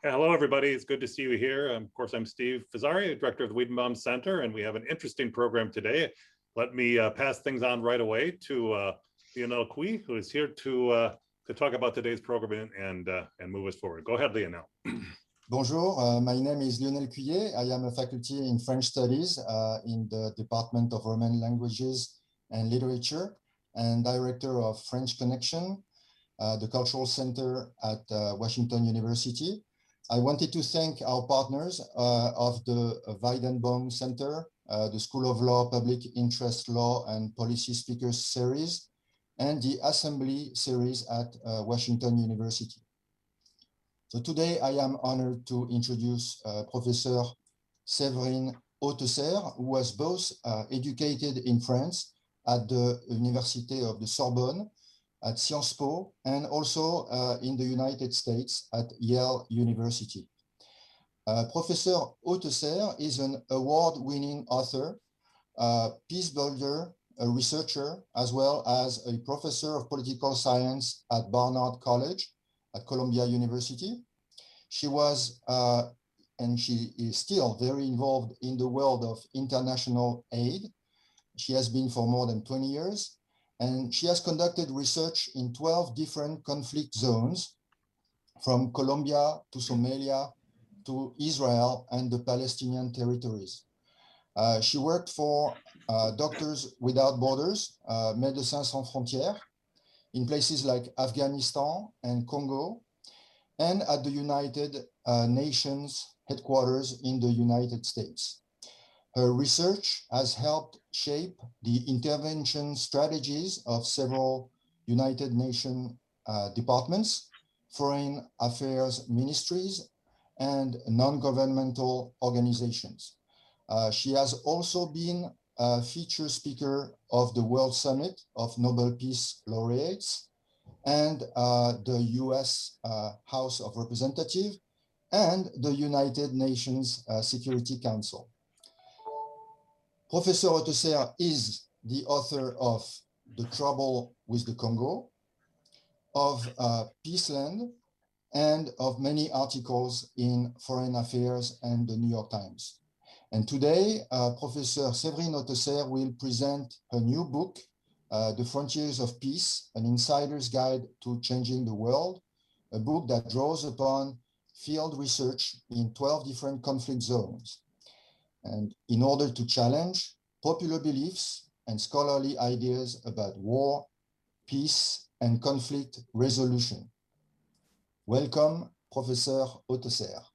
Hello, everybody. It's good to see you here. Of course, I'm Steve Fazzari, director of the WEIDENBAUM Center, and we have an interesting program today. Let me pass things on right away to Lionel Cui, who is here to talk about today's program and move us forward. Go ahead, Lionel. Bonjour, my name is Lionel Cuillet. I am a faculty in French Studies in the Department of Roman Languages and Literature and director of French Connection, the Cultural Center at Washington University. I wanted to thank our partners of the WEIDENBAUM Center, the School of Law, Public Interest Law and Policy Speakers Series, and the Assembly Series at Washington University. So today I am honored to introduce Professor Séverine Hautesserre, who was both educated in France at the Université of the Sorbonne, at Sciences Po, and also in the United States at Yale University. Professor Hautesserre is an award-winning author, peace builder, a researcher, as well as a professor of political science at Barnard College at Columbia University. She was, and she is still very involved in the world of international aid. She has been for more than 20 years. And she has conducted research in 12 different conflict zones, from Colombia to Somalia to Israel and the Palestinian territories. She worked for Doctors Without Borders, Médecins Sans Frontières, in places like Afghanistan and Congo, and at the United Nations headquarters in the United States. Her research has helped shape the intervention strategies of several United Nations departments, foreign affairs ministries, and non-governmental organizations. She has also been a feature speaker of the World Summit of Nobel Peace Laureates and the US House of Representatives and the United Nations Security Council. Professor Hautesserre is the author of The Trouble with the Congo, of Peaceland, and of many articles in Foreign Affairs and the New York Times. And today, Professor Séverine Hautesserre will present her new book, The Frontiers of Peace, An Insider's Guide to Changing the World, a book that draws upon field research in 12 different conflict zones. And in order to challenge popular beliefs and scholarly ideas about war, peace, and conflict resolution. Welcome, Professor Hautesserre.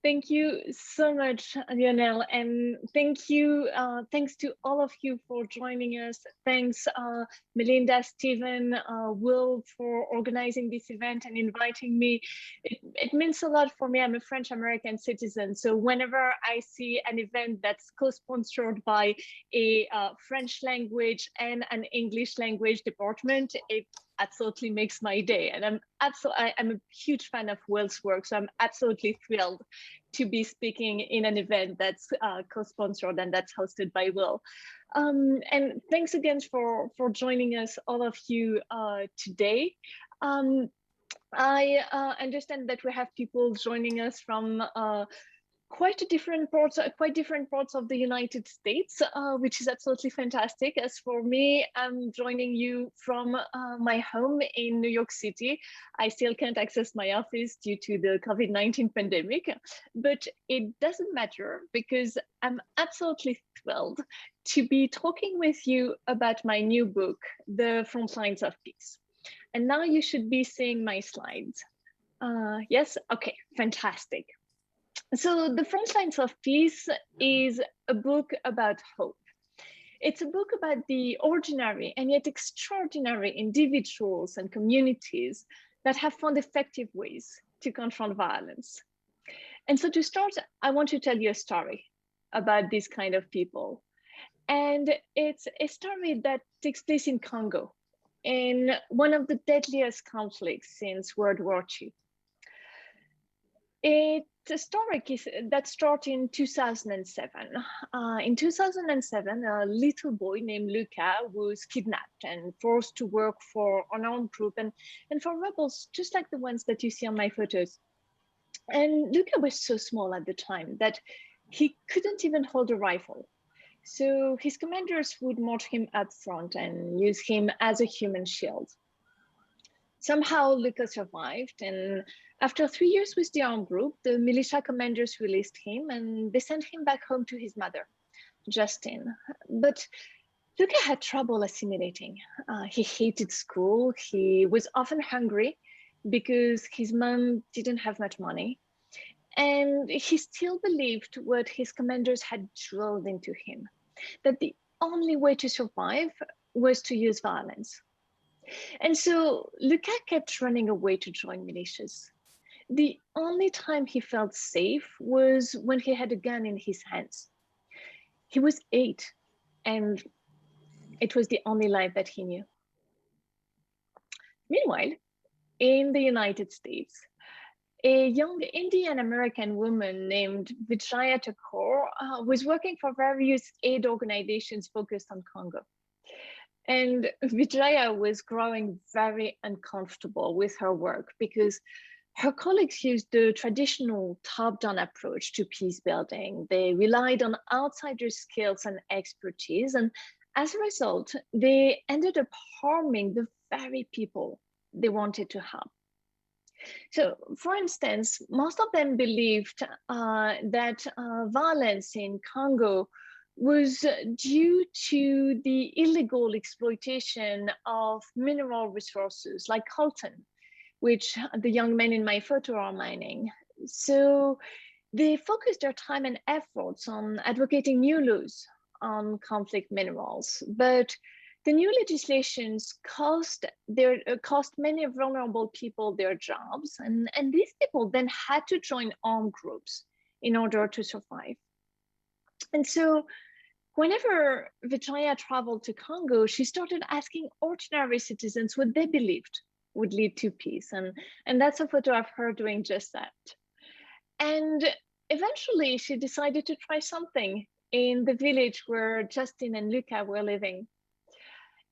Thank you so much, Lionel, and thanks to all of you for joining us. Thanks, Melinda, Stephen, Will, for organizing this event and inviting me. It means a lot for me. I'm a French-American citizen, so whenever I see an event that's co-sponsored by a French language and an English language department, it absolutely makes my day. And I'm a huge fan of Will's work, so I'm absolutely thrilled to be speaking in an event that's co-sponsored and that's hosted by Will. And thanks again for joining us, all of you, today. I understand that we have people joining us from quite different parts of the United States, which is absolutely fantastic. As for me, I'm joining you from my home in New York City. I still can't access my office due to the COVID-19 pandemic, but it doesn't matter because I'm absolutely thrilled to be talking with you about my new book, The Frontlines of Peace. And now you should be seeing my slides. Yes, okay, fantastic. So The Frontlines of Peace is a book about hope. It's a book about the ordinary and yet extraordinary individuals and communities that have found effective ways to confront violence. And so to start, I want to tell you a story about these kind of people. And it's a story that takes place in Congo, in one of the deadliest conflicts since World War II. It story that started in 2007. In 2007, a little boy named Luca was kidnapped and forced to work for an armed group and for rebels, just like the ones that you see on my photos. And Luca was so small at the time that he couldn't even hold a rifle. So his commanders would march him up front and use him as a human shield. Somehow Luca survived, and after 3 years with the armed group, the militia commanders released him and they sent him back home to his mother, Justine. But Luca had trouble assimilating. He hated school. He was often hungry because his mom didn't have much money. And he still believed what his commanders had drilled into him, that the only way to survive was to use violence. And so Luca kept running away to join militias. The only time he felt safe was when he had a gun in his hands. He was 8, and it was the only life that he knew. Meanwhile, in the United States, a young Indian American woman named Vijaya Thakur was working for various aid organizations focused on Congo. And Vijaya was growing very uncomfortable with her work because her colleagues used the traditional top-down approach to peace building. They relied on outsiders' skills and expertise. And as a result, they ended up harming the very people they wanted to help. So, for instance, most of them believed that violence in Congo was due to the illegal exploitation of mineral resources like coltan, which the young men in my photo are mining. So they focused their time and efforts on advocating new laws on conflict minerals, but the new legislations cost many vulnerable people their jobs, and these people then had to join armed groups in order to survive. And so whenever Vijaya traveled to Congo, she started asking ordinary citizens what they believed would lead to peace. And that's a photo of her doing just that. And eventually she decided to try something in the village where Justine and Luca were living.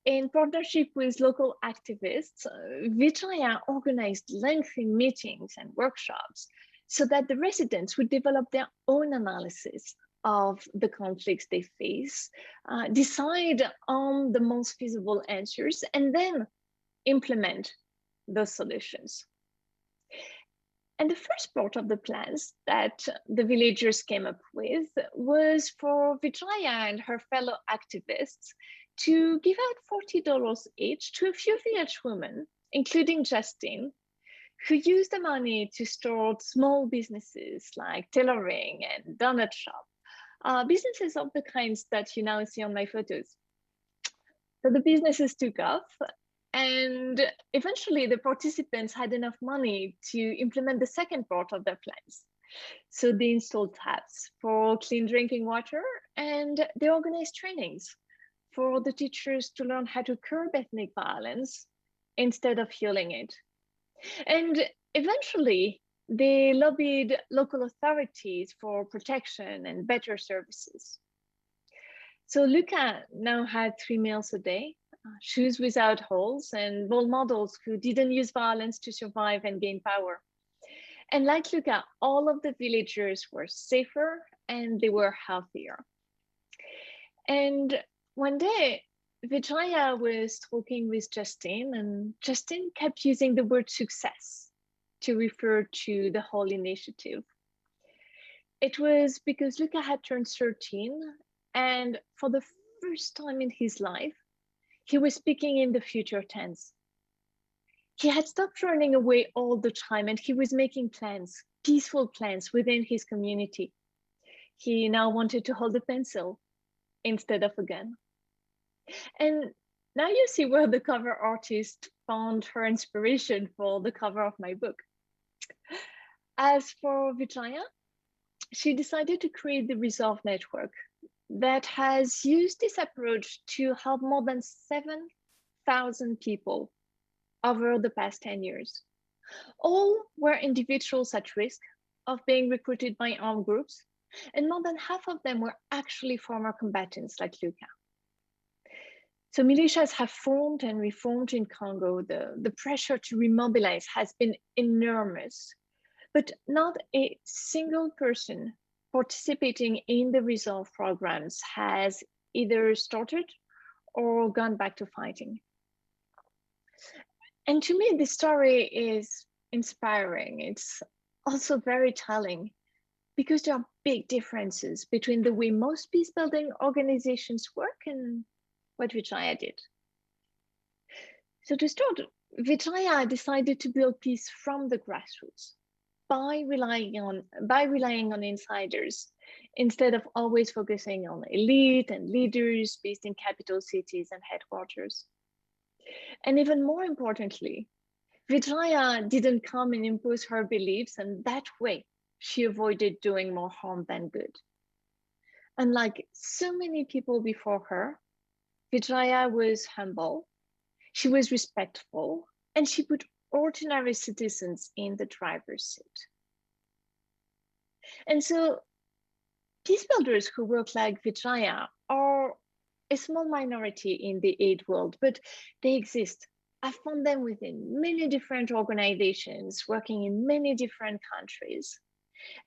In partnership with local activists, Vijaya organized lengthy meetings and workshops so that the residents would develop their own analysis of the conflicts they face, decide on the most feasible answers, and then implement those solutions. And the first part of the plans that the villagers came up with was for Vijaya and her fellow activists to give out $40 each to a few village women, including Justine, who used the money to start small businesses like tailoring and donut shop, businesses of the kinds that you now see on my photos. So the businesses took off, and eventually the participants had enough money to implement the second part of their plans. So they installed taps for clean drinking water, and they organized trainings for the teachers to learn how to curb ethnic violence instead of fueling it. And eventually, they lobbied local authorities for protection and better services. So Luca now had 3 meals a day, shoes without holes, and role models who didn't use violence to survive and gain power. And like Luca, all of the villagers were safer and they were healthier. And one day, Vijaya was talking with Justine, and Justine kept using the word success to refer to the whole initiative. It was because Luca had turned 13, and for the first time in his life, he was speaking in the future tense. He had stopped running away all the time, and he was making plans, peaceful plans within his community. He now wanted to hold a pencil instead of a gun. And now you see where the cover artist found her inspiration for the cover of my book. As for Vijaya, she decided to create the Resolve Network that has used this approach to help more than 7,000 people over the past 10 years. All were individuals at risk of being recruited by armed groups, and more than half of them were actually former combatants like Luca. So militias have formed and reformed in Congo. The pressure to remobilize has been enormous, but not a single person participating in the resolve programs has either started or gone back to fighting. And to me, this story is inspiring. It's also very telling because there are big differences between the way most peace-building organizations work and what Vijaya did. So to start, Vijaya decided to build peace from the grassroots by relying on insiders instead of always focusing on elite and leaders based in capital cities and headquarters. And even more importantly, Vijaya didn't come and impose her beliefs, and that way she avoided doing more harm than good. Unlike so many people before her, Vijaya was humble, she was respectful, and she put ordinary citizens in the driver's seat. And so peace builders who work like Vijaya are a small minority in the aid world, but they exist. I've found them within many different organizations working in many different countries.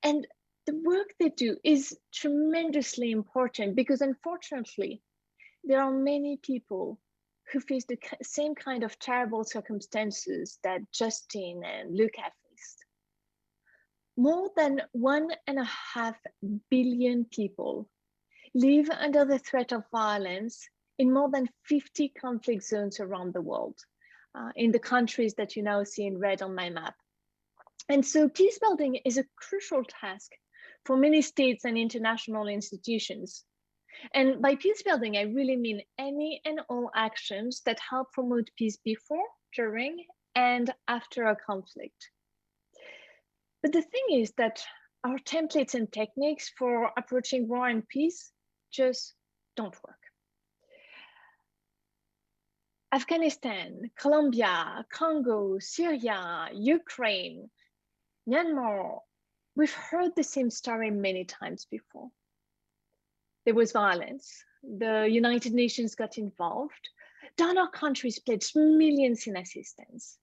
And the work they do is tremendously important because unfortunately, there are many people who face the same kind of terrible circumstances that Justin and Luca faced. More than 1.5 billion people live under the threat of violence in more than 50 conflict zones around the world, in the countries that you now see in red on my map. And so peace building is a crucial task for many states and international institutions. And by peace building, I really mean any and all actions that help promote peace before, during, and after a conflict. But the thing is that our templates and techniques for approaching war and peace just don't work. Afghanistan, Colombia, Congo, Syria, Ukraine, Myanmar, we've heard the same story many times before. There was violence, the United Nations got involved, donor countries pledged millions in assistance.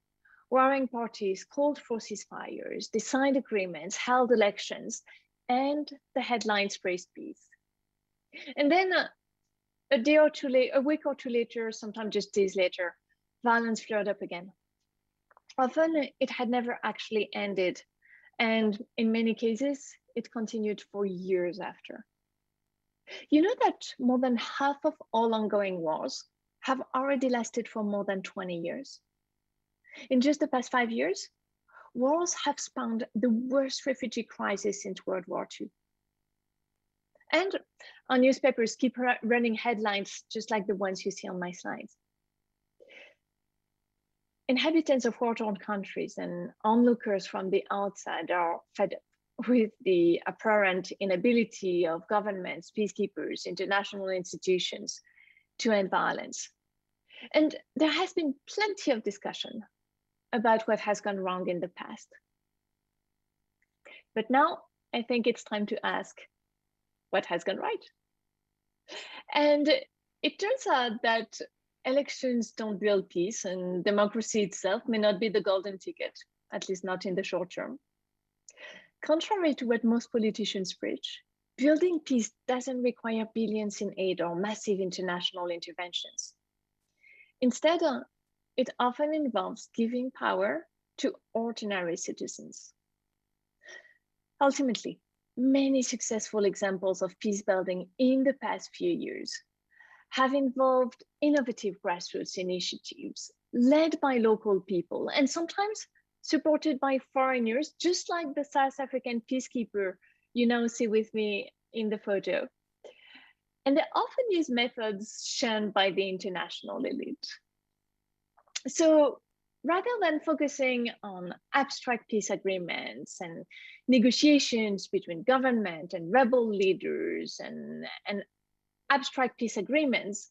Warring parties called for ceasefires, they signed agreements, held elections, and the headlines praised peace. And then a week or two later, sometimes just days later, violence flared up again. Often it had never actually ended, and in many cases, it continued for years after. You know that more than half of all ongoing wars have already lasted for more than 20 years. In just the past 5 years, wars have spawned the worst refugee crisis since World War II. And our newspapers keep running headlines just like the ones you see on my slides. Inhabitants of war-torn countries and onlookers from the outside are fed up with the apparent inability of governments, peacekeepers, international institutions to end violence. And there has been plenty of discussion about what has gone wrong in the past. But now I think it's time to ask, what has gone right? And it turns out that elections don't build peace, and democracy itself may not be the golden ticket, at least not in the short term. Contrary to what most politicians preach, building peace doesn't require billions in aid or massive international interventions. Instead, it often involves giving power to ordinary citizens. Ultimately, many successful examples of peace building in the past few years have involved innovative grassroots initiatives led by local people and sometimes supported by foreigners, just like the South African peacekeeper you now see with me in the photo. And they often use methods shunned by the international elite. So rather than focusing on abstract peace agreements and negotiations between government and rebel leaders and abstract peace agreements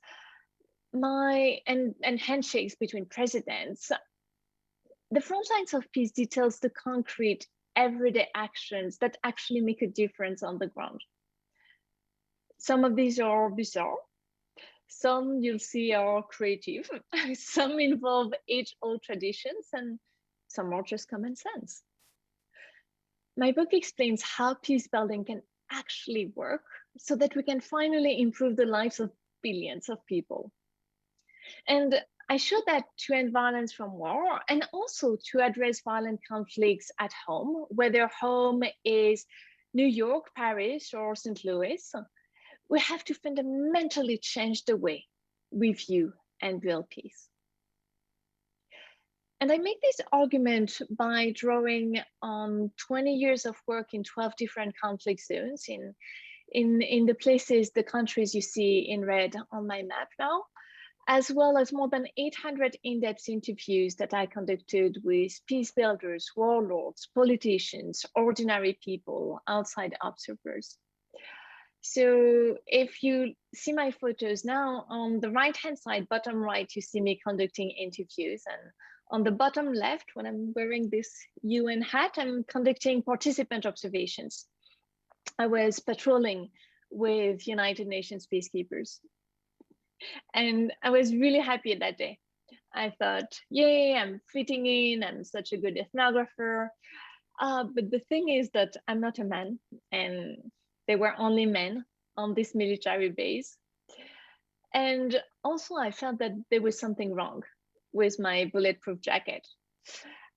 and handshakes between presidents, the Frontlines of Peace details the concrete everyday actions that actually make a difference on the ground. Some of these are bizarre. Some you'll see are creative. Some involve age-old traditions, and some are just common sense. My book explains how peace building can actually work so that we can finally improve the lives of billions of people. And I show that to end violence from war and also to address violent conflicts at home, whether home is New York, Paris, or St. Louis. We have to fundamentally change the way we view and build peace. And I make this argument by drawing on 20 years of work in 12 different conflict zones in the places, the countries you see in red on my map now, as well as more than 800 in-depth interviews that I conducted with peace builders, warlords, politicians, ordinary people, outside observers. So if you see my photos now, on the right-hand side, bottom right, you see me conducting interviews. And on the bottom left, when I'm wearing this UN hat, I'm conducting participant observations. I was patrolling with United Nations peacekeepers. And I was really happy that day. I thought, yay, I'm fitting in, I'm such a good ethnographer. But the thing is that I'm not a man, and there were only men on this military base. And also I felt that there was something wrong with my bulletproof jacket.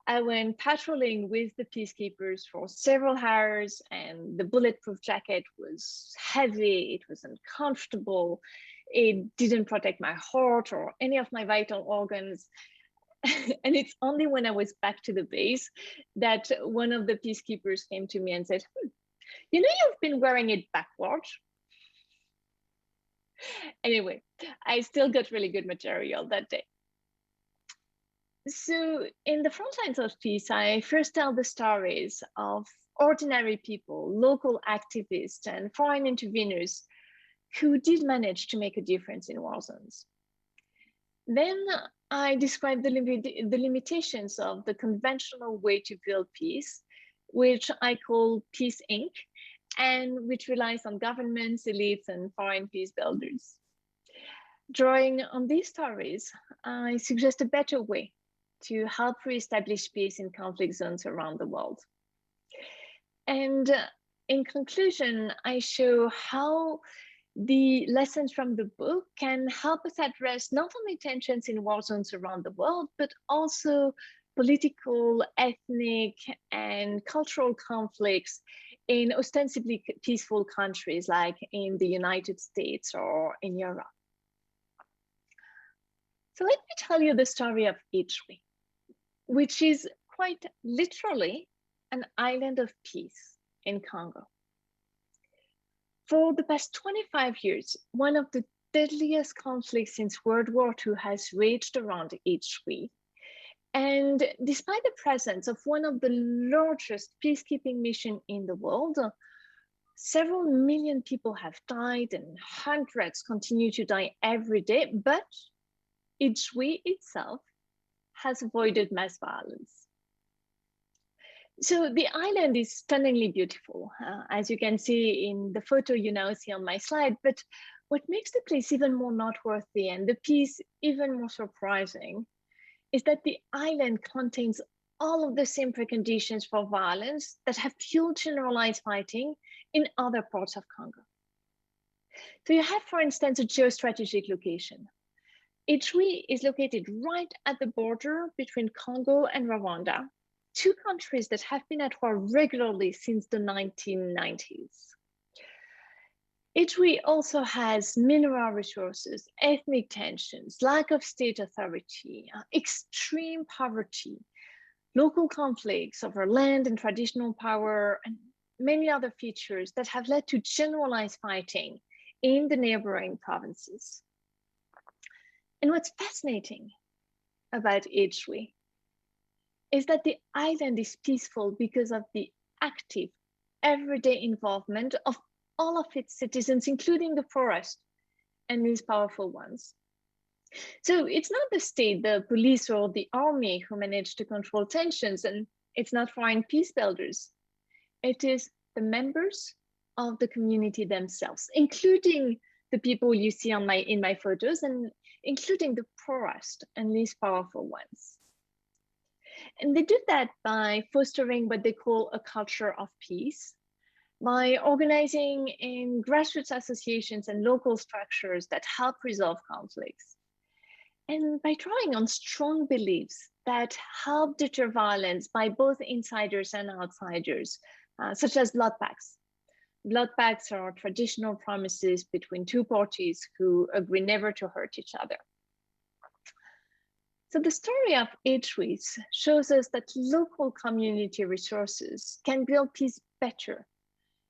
I went patrolling with the peacekeepers for several hours, and the bulletproof jacket was heavy, it was uncomfortable, it didn't protect my heart or any of my vital organs. And it's only when I was back to the base that one of the peacekeepers came to me and said, you know, you've been wearing it backwards. Anyway, I still got really good material that day. So in the Frontlines of Peace, I first tell the stories of ordinary people, local activists, and foreign interveners who did manage to make a difference in war zones. Then I describe the limitations of the conventional way to build peace, which I call Peace Inc., and which relies on governments, elites, and foreign peace builders. Drawing on these stories, I suggest a better way to help reestablish peace in conflict zones around the world. And in conclusion, I show how the lessons from the book can help us address not only tensions in war zones around the world, but also political, ethnic, and cultural conflicts in ostensibly peaceful countries like in the United States or in Europe. So let me tell you the story of Idjwi, which is quite literally an island of peace in Congo. For the past 25 years, one of the deadliest conflicts since World War II has raged around Idjwi. And despite the presence of one of the largest peacekeeping missions in the world, several million people have died and hundreds continue to die every day, but Idjwi itself has avoided mass violence. So the island is stunningly beautiful, as you can see in the photo you now see on my slide, but what makes the place even more noteworthy and the peace even more surprising is that the island contains all of the same preconditions for violence that have fueled generalized fighting in other parts of Congo. So you have, for instance, a geostrategic location. Idjwi is located right at the border between Congo and Rwanda, two countries that have been at war regularly since the 1990s. Idjwi also has mineral resources, ethnic tensions, lack of state authority, extreme poverty, local conflicts over land and traditional power, and many other features that have led to generalized fighting in the neighboring provinces. And what's fascinating about Idjwi is that the island is peaceful because of the active, everyday involvement of all of its citizens, including the poorest and least powerful ones. So it's not the state, the police, or the army who manage to control tensions, and it's not foreign peace builders. It is the members of the community themselves, including the people you see on in my photos, and including the poorest and least powerful ones. And they do that by fostering what they call a culture of peace, by organizing in grassroots associations and local structures that help resolve conflicts, and by drawing on strong beliefs that help deter violence by both insiders and outsiders, such as blood pacts. Blood pacts are traditional promises between two parties who agree never to hurt each other. So the story of Idjwi shows us that local community resources can build peace better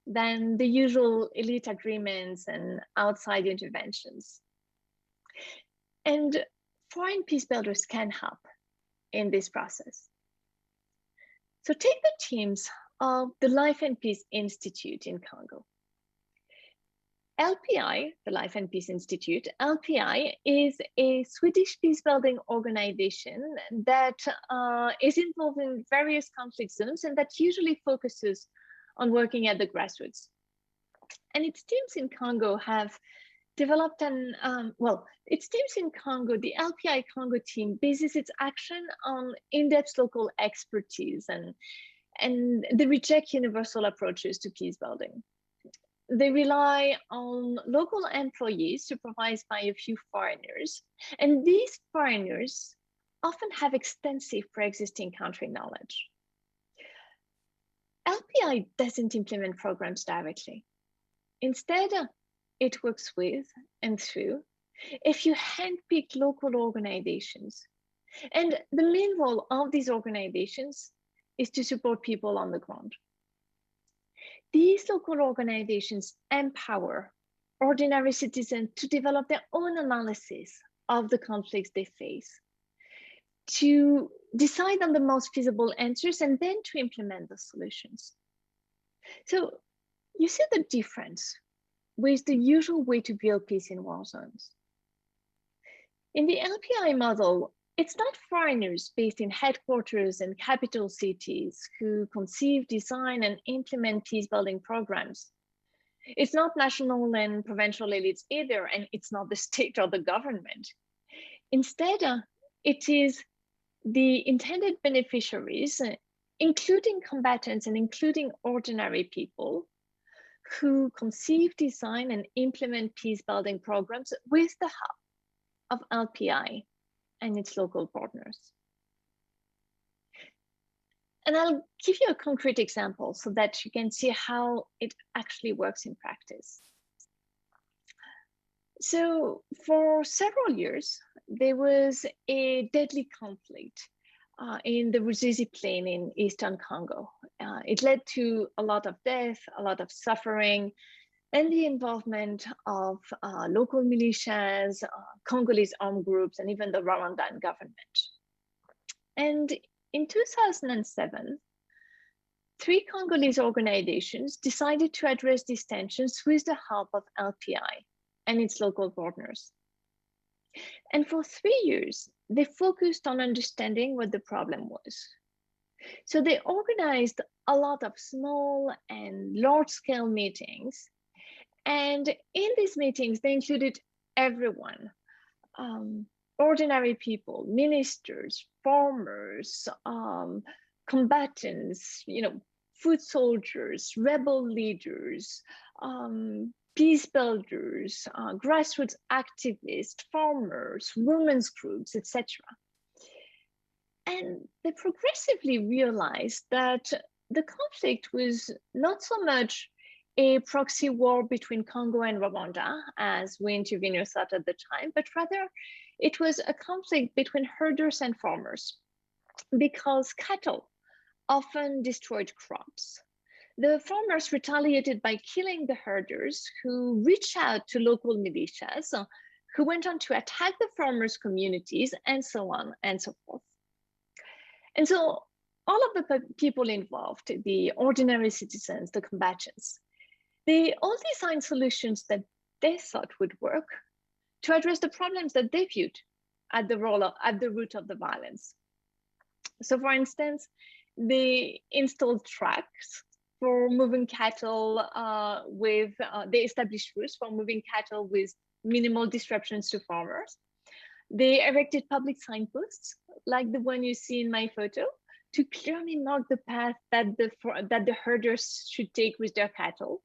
than the usual elite agreements and outside interventions. And foreign peace builders can help in this process. So take the teams of the Life and Peace Institute in Congo. LPI, the Life and Peace Institute, LPI is a Swedish peacebuilding organization that is involved in various conflict zones and that usually focuses on working at the grassroots. And its teams in Congo have developed an, its teams in Congo, the LPI Congo team bases its action on in-depth local expertise and they reject universal approaches to peace building. They rely on local employees supervised by a few foreigners, and these foreigners often have extensive pre-existing country knowledge. LPI doesn't implement programs directly. Instead, it works with and through a few handpicked local organizations. And the main role of these organizations is to support people on the ground. These local organizations empower ordinary citizens to develop their own analysis of the conflicts they face, to decide on the most feasible answers, and then to implement the solutions. So you see the difference with the usual way to build peace in war zones. In the LPI model, it's not foreigners based in headquarters and capital cities who conceive, design, and implement peace-building programs. It's not national and provincial elites either, and it's not the state or the government. Instead, it is the intended beneficiaries, including combatants and including ordinary people, who conceive, design, and implement peace-building programs with the help of LPI and its local partners. And I'll give you a concrete example so that you can see how it actually works in practice. So for several years, there was a deadly conflict in the Ruzizi Plain in Eastern Congo. It led to a lot of death, a lot of suffering, and the involvement of local militias, Congolese armed groups, and even the Rwandan government. And in 2007, 3 Congolese organizations decided to address these tensions with the help of LPI and its local partners. And for 3 years, they focused on understanding what the problem was. So they organized a lot of small and large-scale meetings. And in these meetings, they included everyone, ordinary people, ministers, farmers, combatants, foot soldiers, rebel leaders, peace builders, grassroots activists, farmers, women's groups, etc. And they progressively realized that the conflict was not so much a proxy war between Congo and Rwanda, as we interveners thought at the time, but rather it was a conflict between herders and farmers, because cattle often destroyed crops. The farmers retaliated by killing the herders, who reached out to local militias, who went on to attack the farmers' communities, and so on and so forth. And so all of the people involved, the ordinary citizens, the combatants, they all designed solutions that they thought would work to address the problems that they viewed at the root of the violence. So for instance, They installed tracks for moving cattle they established routes for moving cattle with minimal disruptions to farmers. They erected public signposts, like the one you see in my photo, to clearly mark the path that the herders should take with their cattle.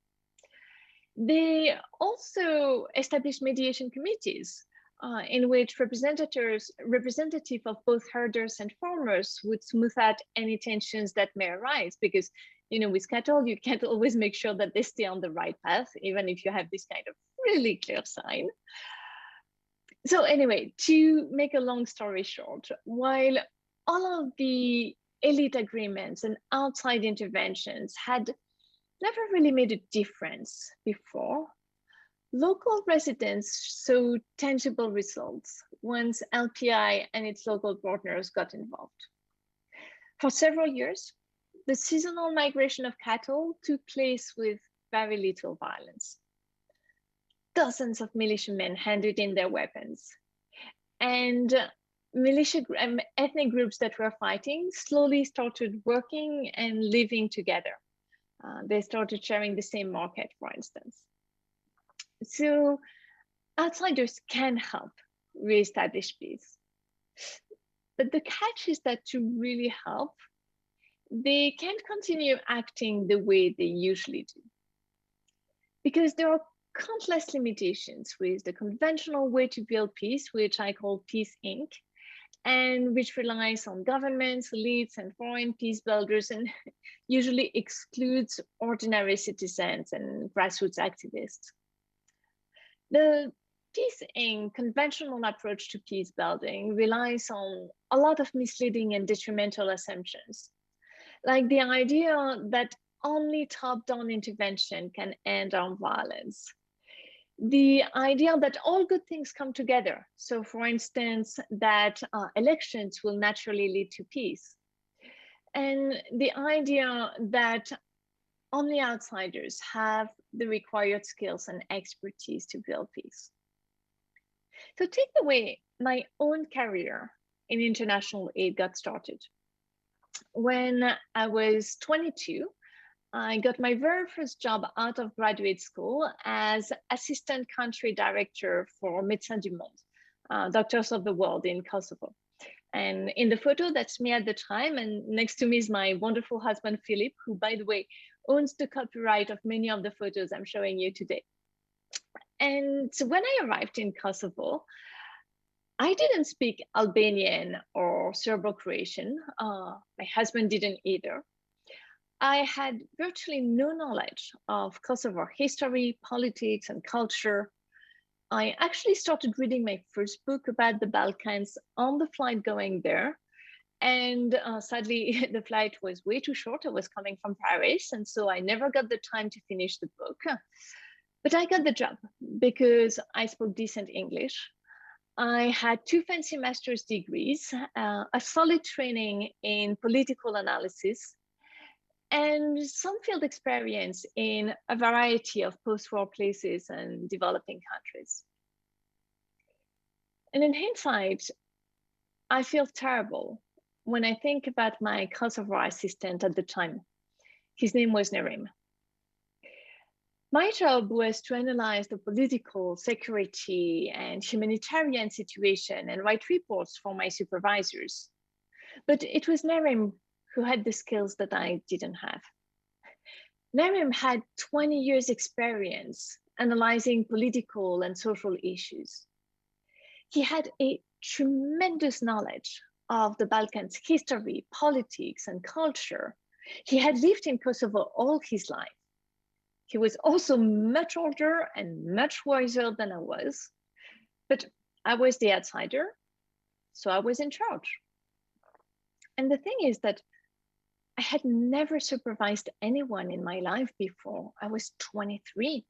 They also established mediation committees in which representative of both herders and farmers would smooth out any tensions that may arise, because with cattle, you can't always make sure that they stay on the right path, even if you have this kind of really clear sign. So anyway, to make a long story short, while all of the elite agreements and outside interventions had never really made a difference before, local residents saw tangible results once LPI and its local partners got involved. For several years, the seasonal migration of cattle took place with very little violence. Dozens of militiamen handed in their weapons, and ethnic groups that were fighting slowly started working and living together. They started sharing the same market, for instance. So outsiders can help reestablish peace. But the catch is that to really help, they can't continue acting the way they usually do, because there are countless limitations with the conventional way to build peace, which I call Peace Inc., and which relies on governments, elites, and foreign peace builders, and usually excludes ordinary citizens and grassroots activists. The Peace Inc. conventional approach to peace building relies on a lot of misleading and detrimental assumptions, like the idea that only top-down intervention can end armed violence. The idea that all good things come together. So for instance, that elections will naturally lead to peace. And the idea that only outsiders have the required skills and expertise to build peace. So take the way my own career in international aid got started. When I was 22, I got my very first job out of graduate school as assistant country director for Médecins du Monde, Doctors of the World in Kosovo. And in the photo, that's me at the time. And next to me is my wonderful husband, Philip, who, by the way, owns the copyright of many of the photos I'm showing you today. And so when I arrived in Kosovo, I didn't speak Albanian or Serbo-Croatian. My husband didn't either. I had virtually no knowledge of Kosovo history, politics, and culture. I actually started reading my first book about the Balkans on the flight going there. And sadly, the flight was way too short. I was coming from Paris, and so I never got the time to finish the book. But I got the job because I spoke decent English. I had 2 fancy master's degrees, a solid training in political analysis, and some field experience in a variety of post-war places and developing countries. And in hindsight, I feel terrible when I think about my Kosovo assistant at the time. His name was Nerim. My job was to analyze the political, security, and humanitarian situation and write reports for my supervisors. But it was Nerim who had the skills that I didn't have. Nerim had 20 years experience analyzing political and social issues. He had a tremendous knowledge of the Balkans' history, politics, and culture. He had lived in Kosovo all his life. He was also much older and much wiser than I was, but I was the outsider, so I was in charge. And the thing is that I had never supervised anyone in my life before. I was 23.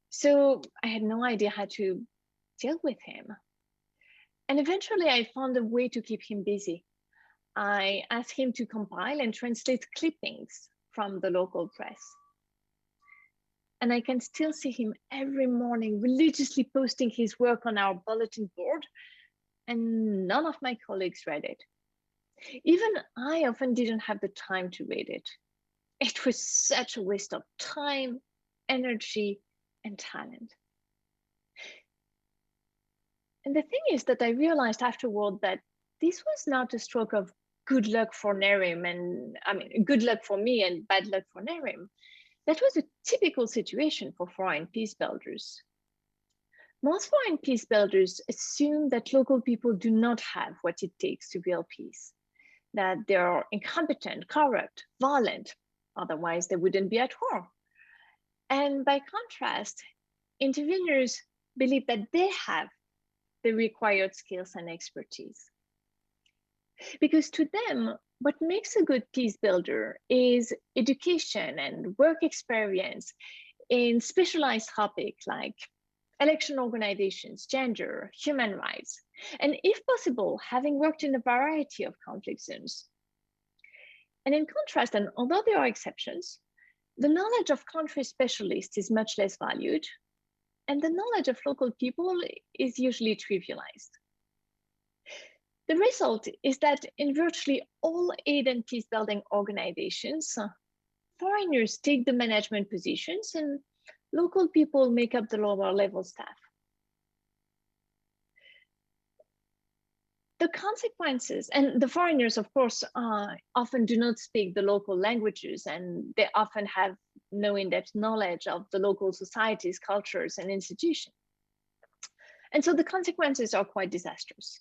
So I had no idea how to deal with him. And eventually I found a way to keep him busy. I asked him to compile and translate clippings from the local press. And I can still see him every morning religiously posting his work on our bulletin board, and none of my colleagues read it. Even I often didn't have the time to read it. It was such a waste of time, energy, and talent. And the thing is that I realized afterward that this was not a stroke of good luck for Nerim, and I mean, good luck for me and bad luck for Nerim. That was a typical situation for foreign peace builders. Most foreign peace builders assume that local people do not have what it takes to build peace, that they are incompetent, corrupt, violent, otherwise they wouldn't be at war. And by contrast, interveners believe that they have the required skills and expertise. Because to them, what makes a good peace builder is education and work experience in specialized topics like election organizations, gender, human rights, and if possible, having worked in a variety of conflict zones. And in contrast, and although there are exceptions, the knowledge of country specialists is much less valued, and the knowledge of local people is usually trivialized. The result is that in virtually all aid and peace building organizations, foreigners take the management positions and local people make up the lower level staff. The consequences, and the foreigners, of course, often do not speak the local languages, and they often have no in-depth knowledge of the local societies, cultures, and institutions. And so the consequences are quite disastrous.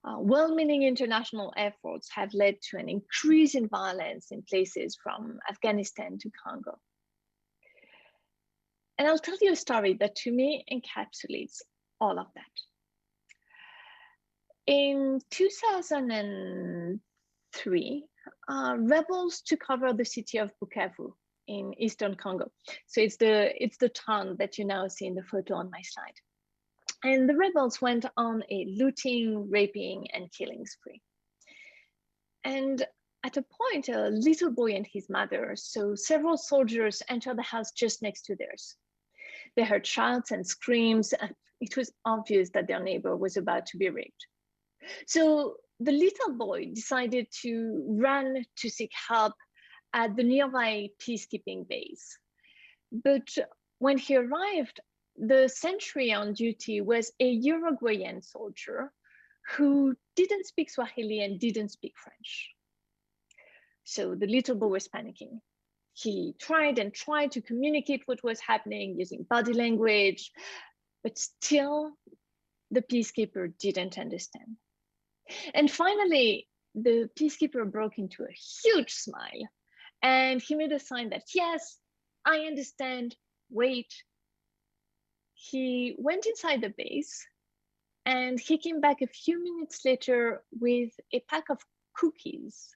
Well-meaning international efforts have led to an increase in violence in places from Afghanistan to Congo. And I'll tell you a story that to me encapsulates all of that. In 2003, rebels took over the city of Bukavu in Eastern Congo. So it's the town that you now see in the photo on my slide. And the rebels went on a looting, raping, and killing spree. And at a point, a little boy and his mother, so several soldiers entered the house just next to theirs. They heard shouts and screams, and it was obvious that their neighbor was about to be raped. So the little boy decided to run to seek help at the nearby peacekeeping base. But when he arrived, the sentry on duty was a Uruguayan soldier who didn't speak Swahili and didn't speak French. So the little boy was panicking. He tried and tried to communicate what was happening using body language, but still the peacekeeper didn't understand. And finally, the peacekeeper broke into a huge smile and he made a sign that, yes, I understand, wait. He went inside the base and he came back a few minutes later with a pack of cookies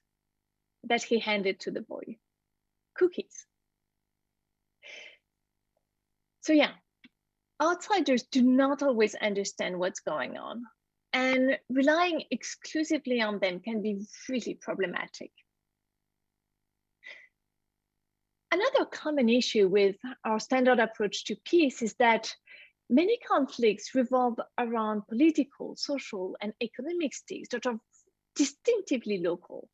that he handed to the boy. Cookies. So yeah, outsiders do not always understand what's going on, and relying exclusively on them can be really problematic. Another common issue with our standard approach to peace is that many conflicts revolve around political, social, and economic stakes that are distinctively local.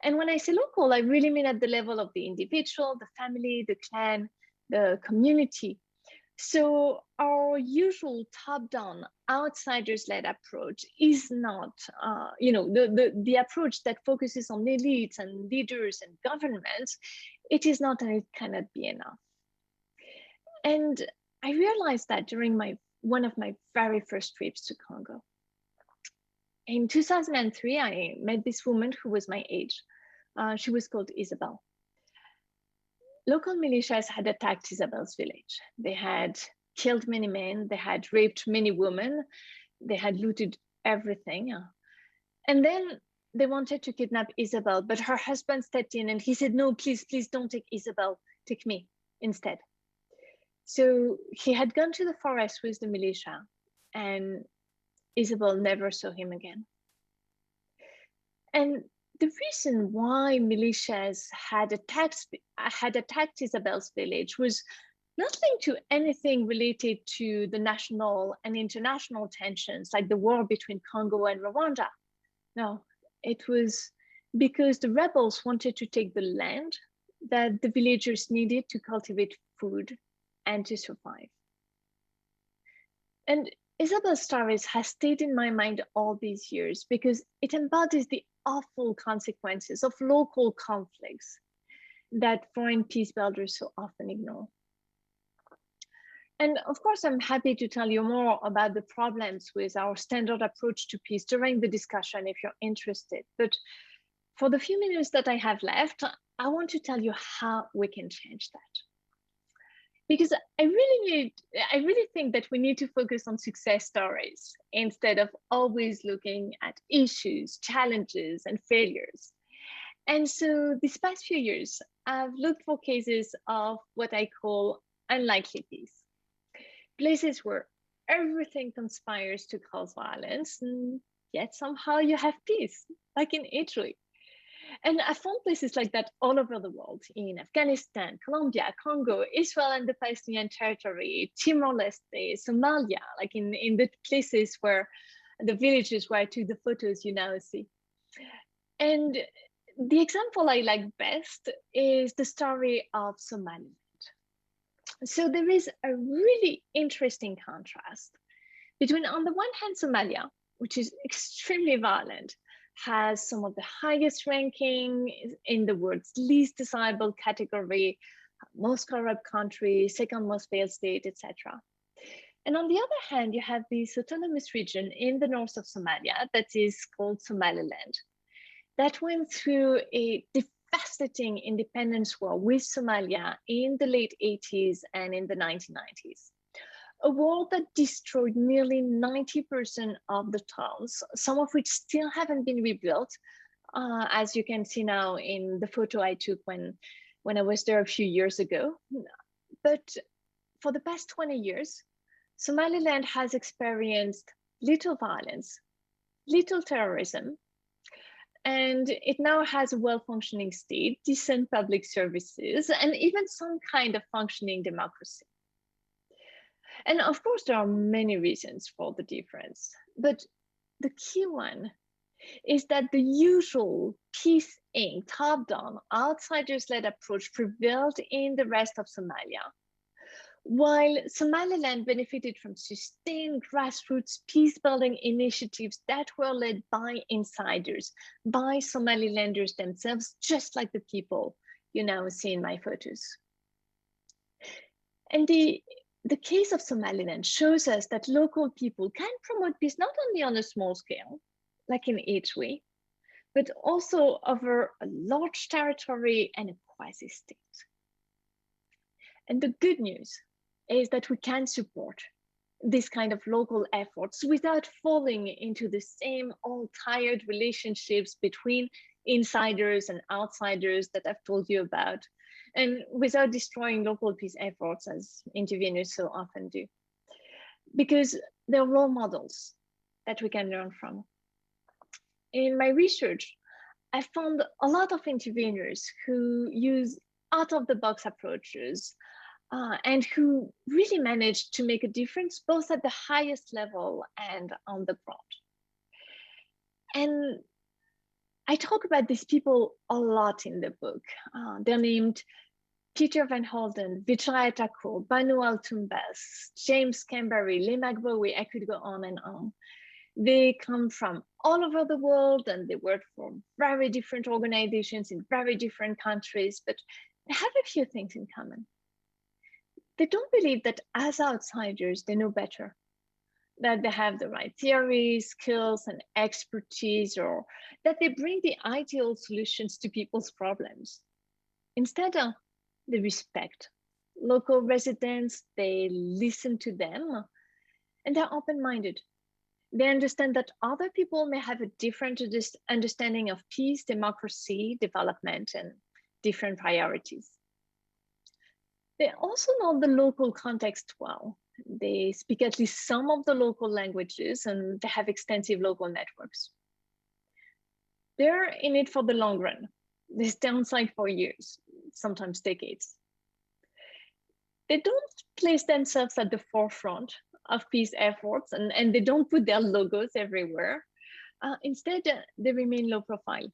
And when I say local, I really mean at the level of the individual, the family, the clan, the community. So our usual top-down, outsiders-led approach is not, the approach that focuses on elites and leaders and governments. It is not, and it cannot be enough. And I realized that during one of my very first trips to Congo. In 2003, I met this woman who was my age. She was called Isabel. Local militias had attacked Isabel's village. They had killed many men, they had raped many women, they had looted everything. And then they wanted to kidnap Isabel, but her husband stepped in and he said, no, please, please don't take Isabel, take me instead. So he had gone to the forest with the militia and Isabel never saw him again. And the reason why militias had attacked Isabel's village was not linked to anything related to the national and international tensions, like the war between Congo and Rwanda. No, it was because the rebels wanted to take the land that the villagers needed to cultivate food and to survive. And Isabel's stories has stayed in my mind all these years because it embodies the awful consequences of local conflicts that foreign peace builders so often ignore. And of course, I'm happy to tell you more about the problems with our standard approach to peace during the discussion if you're interested. But for the few minutes that I have left, I want to tell you how we can change that. Because I really think that we need to focus on success stories instead of always looking at issues, challenges, and failures. And so these past few years, I've looked for cases of what I call unlikely peace. Places where everything conspires to cause violence, and yet somehow you have peace, like in Idjwi. And I found places like that all over the world, in Afghanistan, Colombia, Congo, Israel and the Palestinian territory, Timor-Leste, Somalia, like in the places where the villages where I took the photos you now see. And the example I like best is the story of Somaliland. So there is a really interesting contrast between, on the one hand, Somalia, which is extremely violent, has some of the highest ranking in the world's least desirable category, most corrupt country, second most failed state, etc. And on the other hand, you have this autonomous region in the north of Somalia that is called Somaliland, that went through a devastating independence war with Somalia in the late 80s and in the 1990s. A war that destroyed nearly 90% of the towns, some of which still haven't been rebuilt, as you can see now in the photo I took when I was there a few years ago. But for the past 20 years, Somaliland has experienced little violence, little terrorism, and it now has a well-functioning state, decent public services, and even some kind of functioning democracy. And of course, there are many reasons for the difference, but the key one is that the usual Peace Inc. top-down, outsiders-led approach prevailed in the rest of Somalia, while Somaliland benefited from sustained grassroots peace-building initiatives that were led by insiders, by Somalilanders themselves, just like the people you now see in my photos. And the case of Somaliland shows us that local people can promote peace not only on a small scale, like in Idjwi, but also over a large territory and a quasi-state. And the good news is that we can support this kind of local efforts without falling into the same old tired relationships between insiders and outsiders that I've told you about, and without destroying local peace efforts as interveners so often do. Because they're role models that we can learn from. In my research, I found a lot of interveners who use out-of-the-box approaches and who really managed to make a difference both at the highest level and on the ground. And I talk about these people a lot in the book. They're named Peter Van Holden, Vijaya Thakur, Banu Altumbas, James Camberry, Lee McBowie, I could go on and on. They come from all over the world and they work for very different organizations in very different countries, but they have a few things in common. They don't believe that as outsiders, they know better, that they have the right theories, skills, and expertise, or that they bring the ideal solutions to people's problems. Instead, they respect local residents, they listen to them, and they're open-minded. They understand that other people may have a different understanding of peace, democracy, development, and different priorities. They also know the local context well. They speak at least some of the local languages and they have extensive local networks. They're in it for the long run. They stay on site for years, sometimes decades. They don't place themselves at the forefront of peace efforts and they don't put their logos everywhere. Instead, they remain low profile.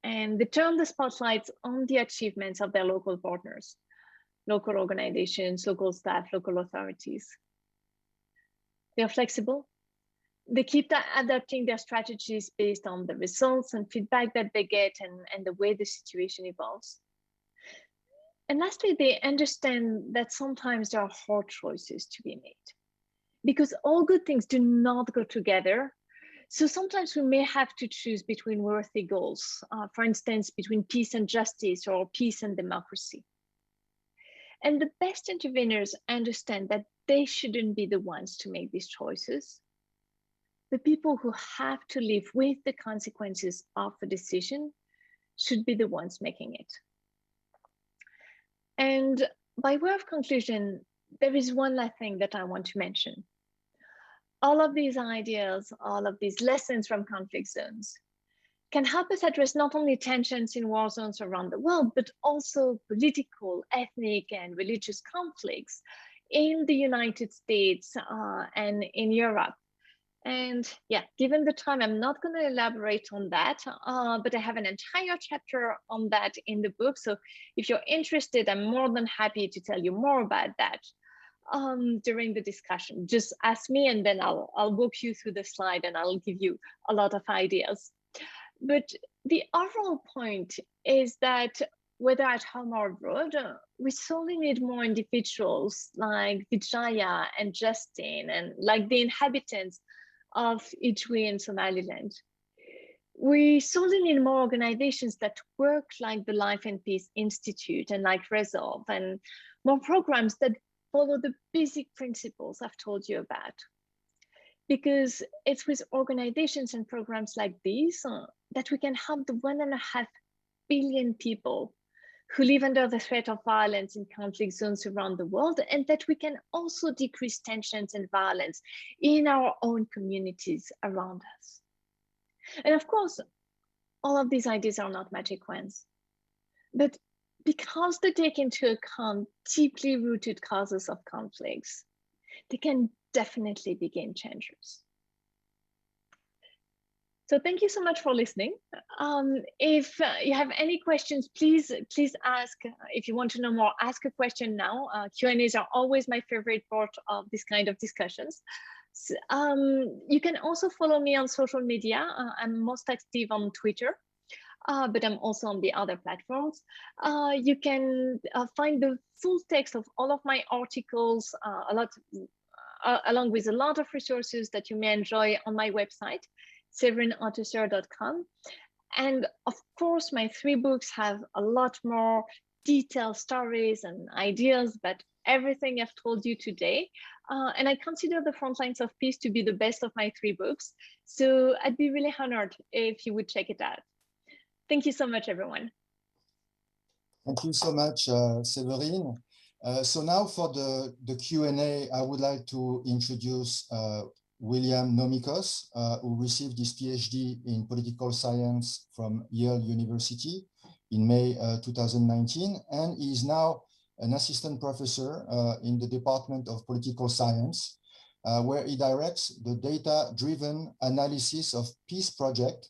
and they turn the spotlights on the achievements of their local partners, local organizations, local staff, local authorities. They're flexible. They keep adapting their strategies based on the results and feedback that they get and the way the situation evolves. And lastly, they understand that sometimes there are hard choices to be made because all good things do not go together. So sometimes we may have to choose between worthy goals, for instance, between peace and justice or peace and democracy. And the best interveners understand that they shouldn't be the ones to make these choices. The people who have to live with the consequences of a decision should be the ones making it. And by way of conclusion, there is one last thing that I want to mention. All of these ideas, all of these lessons from conflict zones can help us address not only tensions in war zones around the world, but also political, ethnic, and religious conflicts in the United States and in Europe. And yeah, given the time, I'm not going to elaborate on that, but I have an entire chapter on that in the book. So if you're interested, I'm more than happy to tell you more about that during the discussion. Just ask me and then I'll walk you through the slide and I'll give you a lot of ideas. But the overall point is that whether at home or abroad, we solely need more individuals like Idjwi and Justin and like the inhabitants of Idjwi and Somaliland. We solely need more organizations that work like the Life and Peace Institute and like Resolve, and more programs that follow the basic principles I've told you about. Because it's with organizations and programs like these that we can help the 1.5 billion people who live under the threat of violence in conflict zones around the world, and that we can also decrease tensions and violence in our own communities around us. And of course, all of these ideas are not magic ones, but because they take into account deeply rooted causes of conflicts, they can definitely be game changers. So thank you so much for listening. If you have any questions, please ask. If you want to know more, ask a question now. Q&As are always my favorite part of this kind of discussions. So, you can also follow me on social media. I'm most active on Twitter, but I'm also on the other platforms. You can find the full text of all of my articles, along with a lot of resources that you may enjoy on my website, severineauthusser.com. And of course, my 3 books have a lot more detailed stories and ideas about everything I've told you today. And I consider the Frontlines of Peace to be the best of my 3 books. So I'd be really honored if you would check it out. Thank you so much, everyone. Thank you so much, Séverine. So now for the Q&A, I would like to introduce William Nomikos, who received his PhD in political science from Yale University in May 2019, and he is now an assistant professor in the Department of Political Science, where he directs the data-driven analysis of Peace Project,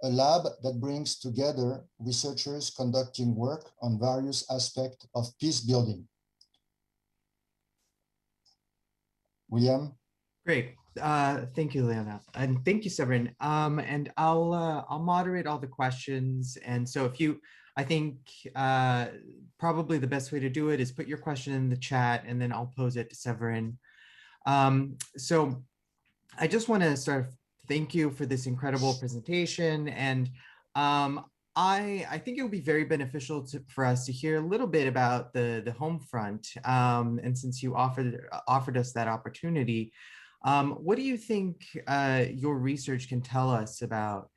a lab that brings together researchers conducting work on various aspects of peace building. William? Great. Thank you, Leona, and thank you, Severin. And I'll moderate all the questions. And so if you, I think probably the best way to do it is put your question in the chat, and then I'll pose it to Severin. So I just want to start. Thank you for this incredible presentation, and I think it would be very beneficial for us to hear a little bit about the home front. And since you offered us that opportunity, what do you think your research can tell us about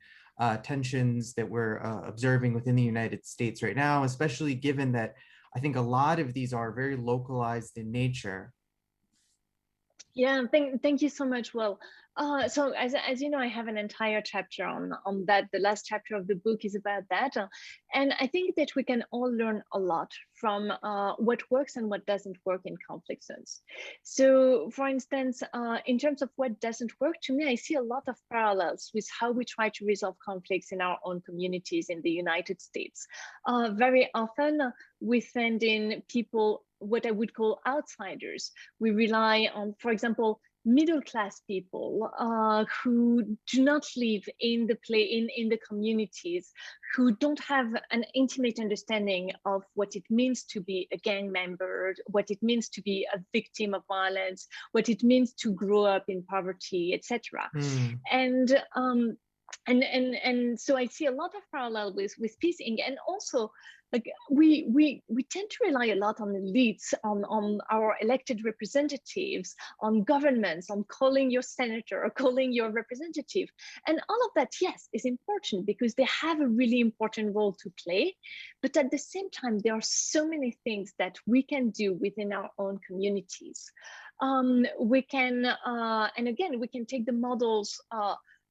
tensions that we're observing within the United States right now, especially given that I think a lot of these are very localized in nature? Yeah, thank you so much, Will. So as you know, I have an entire chapter on that. The last chapter of the book is about that. And I think that we can all learn a lot from what works and what doesn't work in conflict zones. So for instance, in terms of what doesn't work, to me, I see a lot of parallels with how we try to resolve conflicts in our own communities in the United States. Very often, we send in people, what I would call outsiders. We rely on, for example, middle-class people who do not live in the communities, who don't have an intimate understanding of what it means to be a gang member, what it means to be a victim of violence, what it means to grow up in poverty, etc. And so I see a lot of parallel with peacing, and also like we tend to rely a lot on elites, on our elected representatives, on governments, on calling your senator or calling your representative, and all of that, yes, is important because they have a really important role to play. But at the same time, there are so many things that we can do within our own communities. We can, and again, we can take the models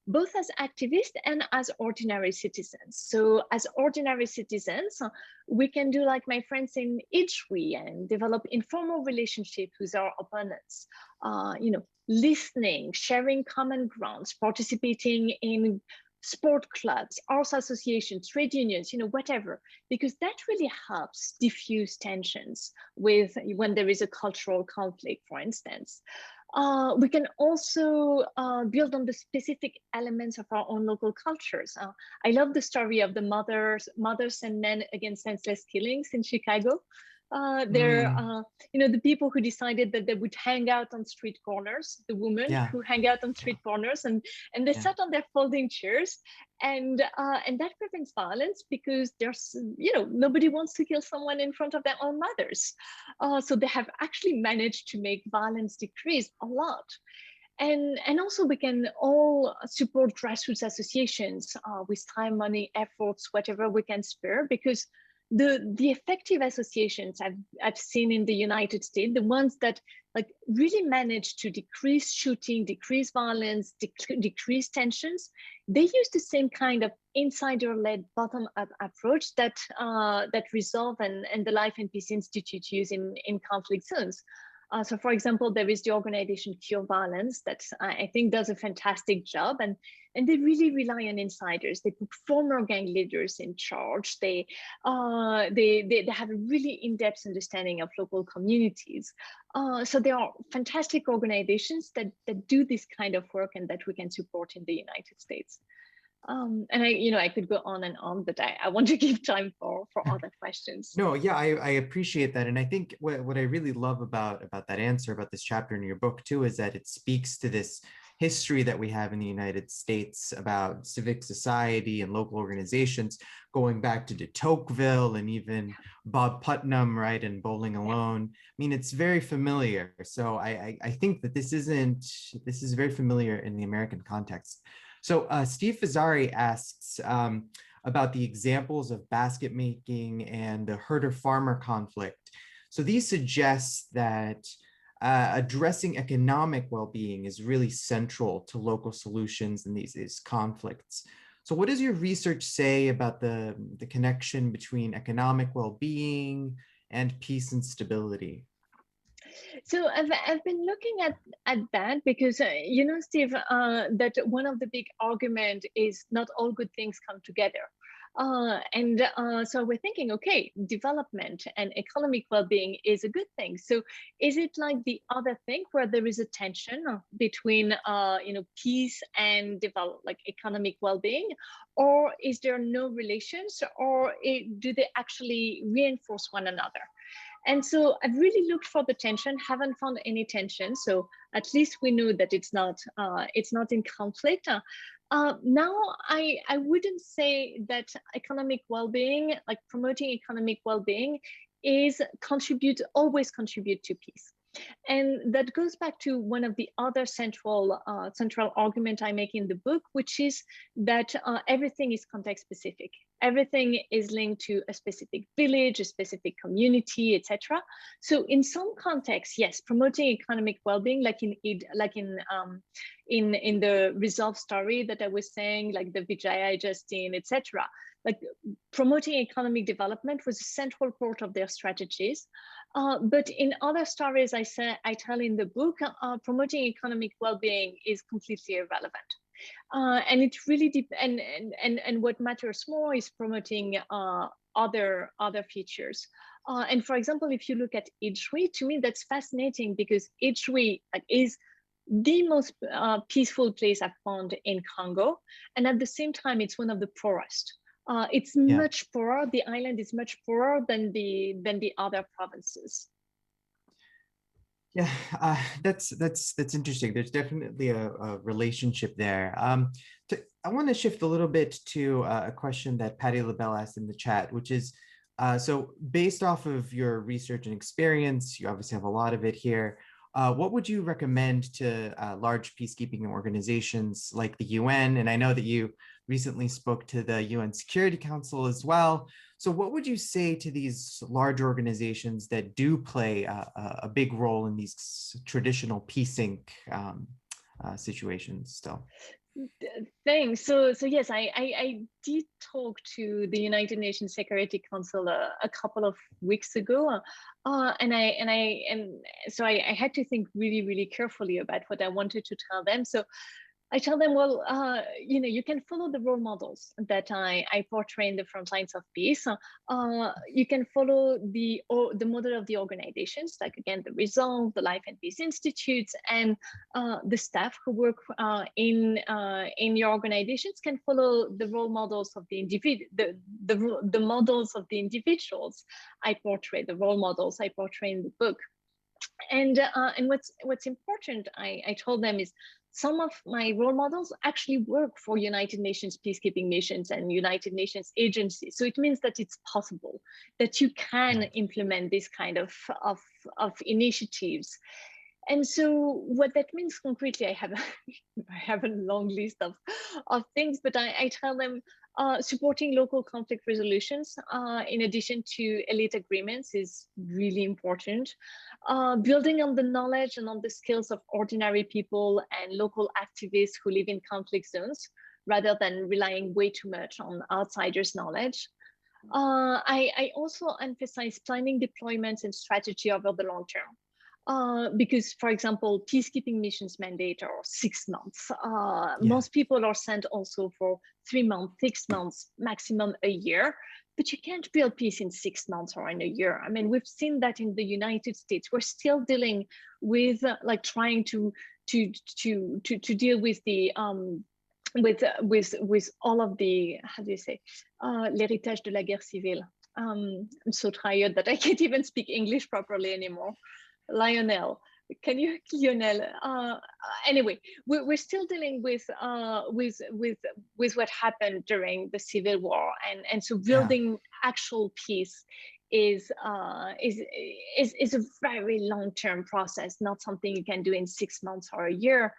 both as activists and as ordinary citizens. So as ordinary citizens, we can do like my friends in Idjwi and develop informal relationships with our opponents, you know, listening, sharing common grounds, participating in sport clubs, arts associations, trade unions, you know, whatever, because that really helps diffuse tensions when there is a cultural conflict, for instance. We can also build on the specific elements of our own local cultures. I love the story of the mothers and men against senseless killings in Chicago. They're, you know, the people who decided that they would hang out on street corners, the women who hang out on street corners, and they sat on their folding chairs, and that prevents violence because there's, you know, nobody wants to kill someone in front of their own mothers. So they have actually managed to make violence decrease a lot. And also we can all support grassroots associations with time, money, efforts, whatever we can spare, because the effective associations I've seen in the United States, the ones that like really manage to decrease shooting, decrease violence, decrease tensions, they use the same kind of insider-led bottom-up approach that Resolve and the Life and Peace Institute use in conflict zones. So for example, there is the organization Cure Violence that I think does a fantastic job, and they really rely on insiders. They put former gang leaders in charge. They have a really in-depth understanding of local communities. So there are fantastic organizations that do this kind of work and that we can support in the United States. And I could go on and on, but I want to give time for other questions. No, yeah, I appreciate that. And I think what I really love about that answer, about this chapter in your book too, is that it speaks to this history that we have in the United States about civic society and local organizations going back to de Tocqueville and even Bob Putnam, right, and Bowling Alone. I mean, it's very familiar. So I think that this is very familiar in the American context. So Steve Fazzari asks about the examples of basket making and the herder-farmer conflict. So these suggest that addressing economic well-being is really central to local solutions in these conflicts. So what does your research say about the connection between economic well-being and peace and stability? So I've been looking at that because, you know, Steve, that one of the big arguments is not all good things come together. So we're thinking, okay, development and economic well-being is a good thing. So is it like the other thing where there is a tension between, you know, peace and economic well-being, or is there no relations, or do they actually reinforce one another? And so I've really looked for the tension, haven't found any tension. So at least we know that it's not in conflict. Now, I wouldn't say that economic well-being, like promoting economic well-being, always contribute to peace. And that goes back to one of the other central argument I make in the book, which is that everything is context specific. Everything is linked to a specific village, a specific community, etc. So in some contexts, yes, promoting economic well-being, like in the resolve story that I was saying, like the Vijaya Justine, etc. Like promoting economic development was a central part of their strategies. But in other stories I tell in the book, promoting economic well-being is completely irrelevant. And it really and what matters more is promoting other features. And for example, if you look at Idjwi, to me that's fascinating because Idjwi is the most peaceful place I've found in Congo, and at the same time, it's one of the poorest. It's much poorer. The island is much poorer than the other provinces. Yeah, that's interesting. There's definitely a relationship there. I want to shift a little bit to a question that Patty LaBelle asked in the chat, which is, so based off of your research and experience, you obviously have a lot of it here. What would you recommend to large peacekeeping organizations like the UN? And I know that you recently spoke to the UN Security Council as well. So what would you say to these large organizations that do play a big role in these traditional peace-inc situations still? Thanks. So yes, I did talk to the United Nations Security Council a couple of weeks ago, and so I had to think really carefully about what I wanted to tell them. So I tell them, well, you can follow the role models that I portray in the Frontlines of Peace. You can follow the model of the organizations, like again, the Resolve, the Life and Peace Institutes, and the staff who work in your organizations can follow the role models of the individual, the models of the individuals I portray, the role models I portray in the book. And what's important, I told them, is some of my role models actually work for United Nations peacekeeping missions and United Nations agencies. So it means that it's possible that you can implement this kind of initiatives. And so what that means concretely, I have a long list of things, but I tell them supporting local conflict resolutions in addition to elite agreements is really important. Building on the knowledge and on the skills of ordinary people and local activists who live in conflict zones, rather than relying way too much on outsiders' knowledge. I also emphasize planning deployments and strategy over the long term. Because, for example, peacekeeping missions mandate are 6 months. Most people are sent also for 3 months, 6 months, maximum a year. But you can't build peace in 6 months or in a year. I mean, we've seen that in the United States. We're still dealing with trying to deal with the with all of the, how do you say, l'héritage de la guerre civile. I'm so tired that I can't even speak English properly anymore. Lionel, can you, Lionel? Anyway, we're still dealing with what happened during the Civil War, and so building actual peace is a very long-term process, not something you can do in 6 months or a year.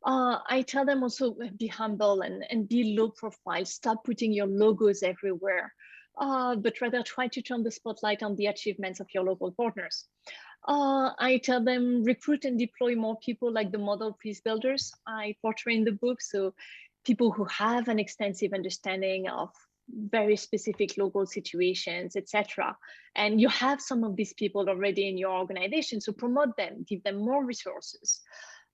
I tell them also, be humble and be low profile. Stop putting your logos everywhere, but rather try to turn the spotlight on the achievements of your local partners. I tell them recruit and deploy more people like the model peace builders I portray in the book. So people who have an extensive understanding of very specific local situations, etc. And you have some of these people already in your organization, so promote them, give them more resources.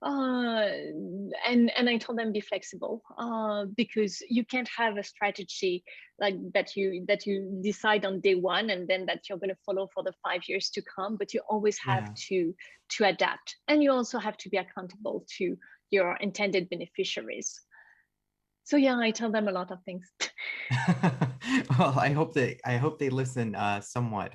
And I told them be flexible, because you can't have a strategy like that you decide on day one and then that you're going to follow for the 5 years to come, but you always have to adapt, and you also have to be accountable to your intended beneficiaries. So yeah, I tell them a lot of things. Well, I hope they listen somewhat.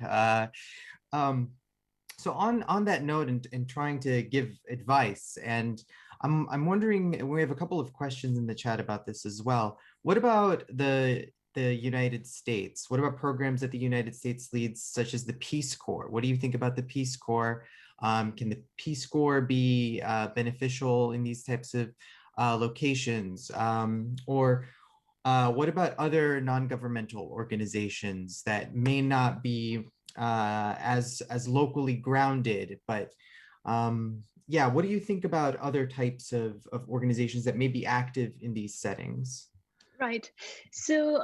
So on that note, and trying to give advice, and I'm wondering, and we have a couple of questions in the chat about this as well. What about the United States? What about programs that the United States leads, such as the Peace Corps? What do you think about the Peace Corps? Can the Peace Corps be beneficial in these types of locations? Or What about other non-governmental organizations that may not be as locally grounded, but yeah, what do you think about other types of organizations that may be active in these settings? Right. So,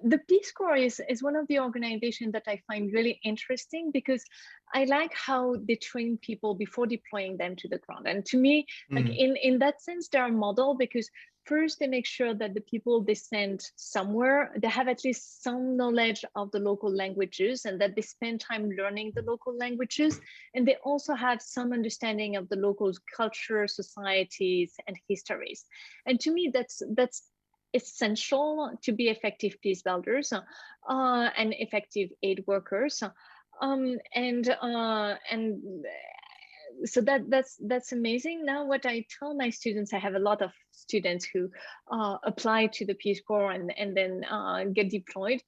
the Peace Corps is one of the organizations that I find really interesting because I like how they train people before deploying them to the ground. And to me, like in that sense, they're a model because first they make sure that the people they send somewhere, they have at least some knowledge of the local languages and that they spend time learning the local languages. And they also have some understanding of the local culture, societies, and histories. And to me, that's essential to be effective peace builders and effective aid workers. So that's amazing. Now, what I tell my students, I have a lot of students who apply to the Peace Corps and then get deployed.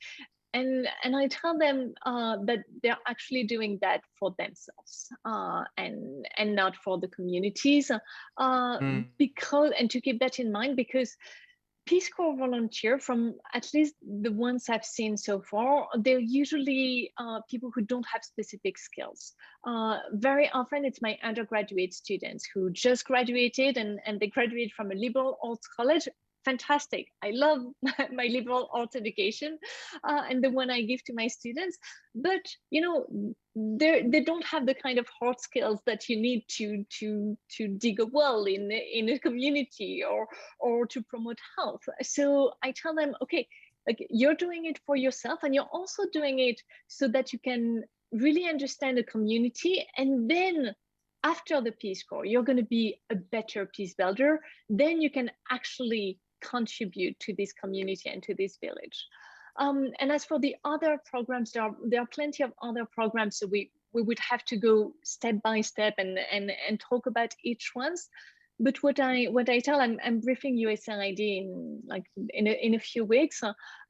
And I tell them that they're actually doing that for themselves and not for the communities, because, and to keep that in mind, because Peace Corps volunteer, from at least the ones I've seen so far, they're usually people who don't have specific skills. Very often it's my undergraduate students who just graduated and they graduate from a liberal arts college. Fantastic. I love my liberal arts education and the one I give to my students, but you know, they don't have the kind of hard skills that you need to dig a well in a community or to promote health. So I tell them, okay, like you're doing it for yourself and you're also doing it so that you can really understand the community, and then after the Peace Corps, you're going to be a better peace builder. Then you can actually contribute to this community and to this village. And as for the other programs, there are plenty of other programs, so we would have to go step by step and talk about each ones. But what I tell, I'm briefing USAID in a few weeks,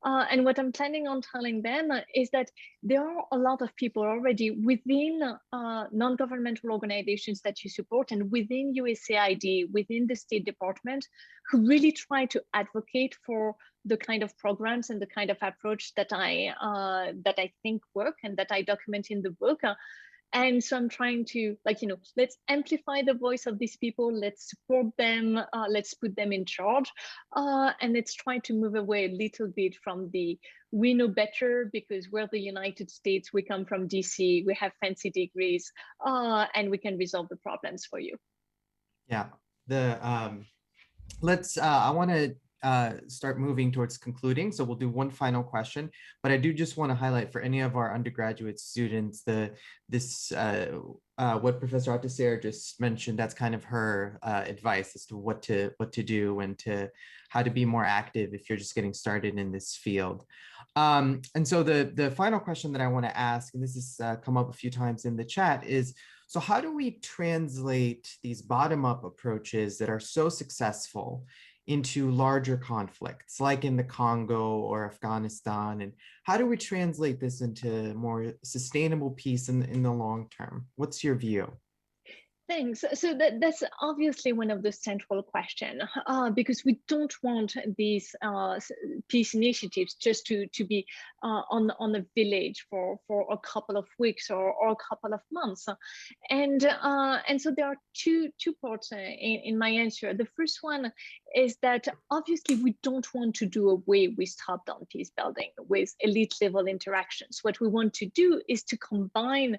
and what I'm planning on telling them is that there are a lot of people already within non-governmental organizations that you support and within USAID, within the State Department, who really try to advocate for the kind of programs and the kind of approach that I think work and that I document in the book. And so I'm trying to, like, you know, let's amplify the voice of these people, let's support them, let's put them in charge, and let's try to move away a little bit from the we know better because we're the United States, we come from DC, we have fancy degrees, and we can resolve the problems for you. Yeah, I want to start moving towards concluding. So we'll do one final question, but I do just want to highlight for any of our undergraduate students, what Professor Althusser just mentioned, that's kind of her advice as to what to do and how to be more active if you're just getting started in this field. And so the final question that I want to ask, and this has come up a few times in the chat, is, so how do we translate these bottom-up approaches that are so successful into larger conflicts, like in the Congo or Afghanistan? And how do we translate this into more sustainable peace in the long term? What's your view? Thanks. So that's obviously one of the central questions, because we don't want these peace initiatives just to be on a village for a couple of weeks or a couple of months. And so there are two parts in my answer. The first one is that obviously we don't want to do away with top-down peace building, with elite level interactions. What we want to do is to combine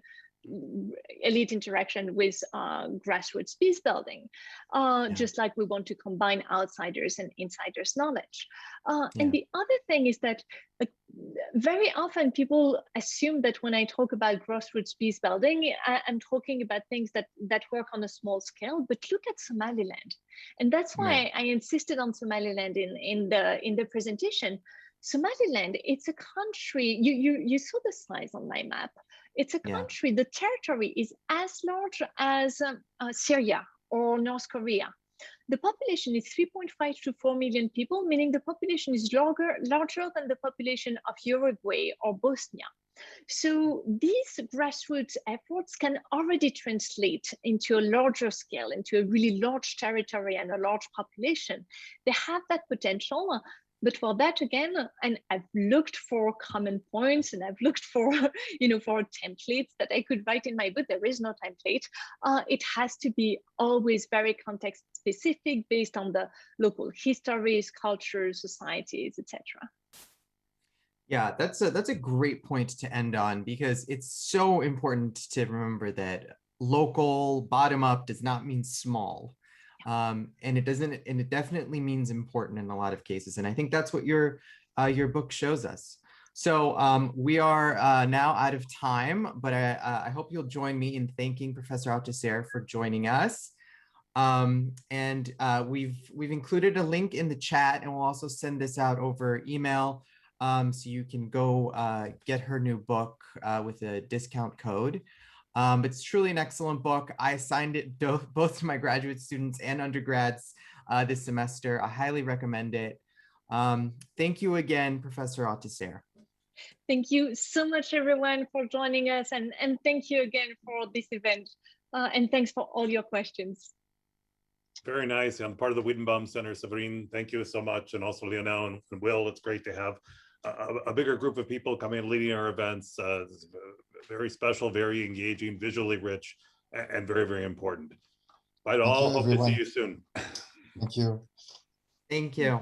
elite interaction with grassroots peace building, just like we want to combine outsiders and insiders knowledge. And the other thing is that very often people assume that when I talk about grassroots peace building, I'm talking about things that work on a small scale, but look at Somaliland. And that's why I insisted on Somaliland in the presentation. Somaliland, it's a country, you saw the slides on my map. It's a country, the territory is as large as Syria or North Korea. The population is 3.5 to 4 million people, meaning the population is larger than the population of Uruguay or Bosnia. So these grassroots efforts can already translate into a larger scale, into a really large territory and a large population. They have that potential, but for that again, and I've looked for common points and I've looked for, for templates that I could write in my book. There is no template. It has to be always very context specific, based on the local histories, cultures, societies, etc. Yeah, that's a great point to end on, because it's so important to remember that local, bottom up does not mean small. And it definitely means important in a lot of cases. And I think that's what your book shows us. So we are now out of time, but I hope you'll join me in thanking Professor Althusser for joining us. And we've included a link in the chat, and we'll also send this out over email. So you can go get her new book with a discount code. It's truly an excellent book. I assigned it both to my graduate students and undergrads this semester. I highly recommend it. Thank you again, Professor Althusser. Thank you so much, everyone, for joining us. And thank you again for this event. And thanks for all your questions. Very nice. I'm part of the Weidenbaum Center. Severine, thank you so much. And also Lionel and Will, it's great to have a bigger group of people coming and leading our events. Very special, very engaging, visually rich, and very, very important. Bye to all. Hope to see you soon. Thank you. Thank you.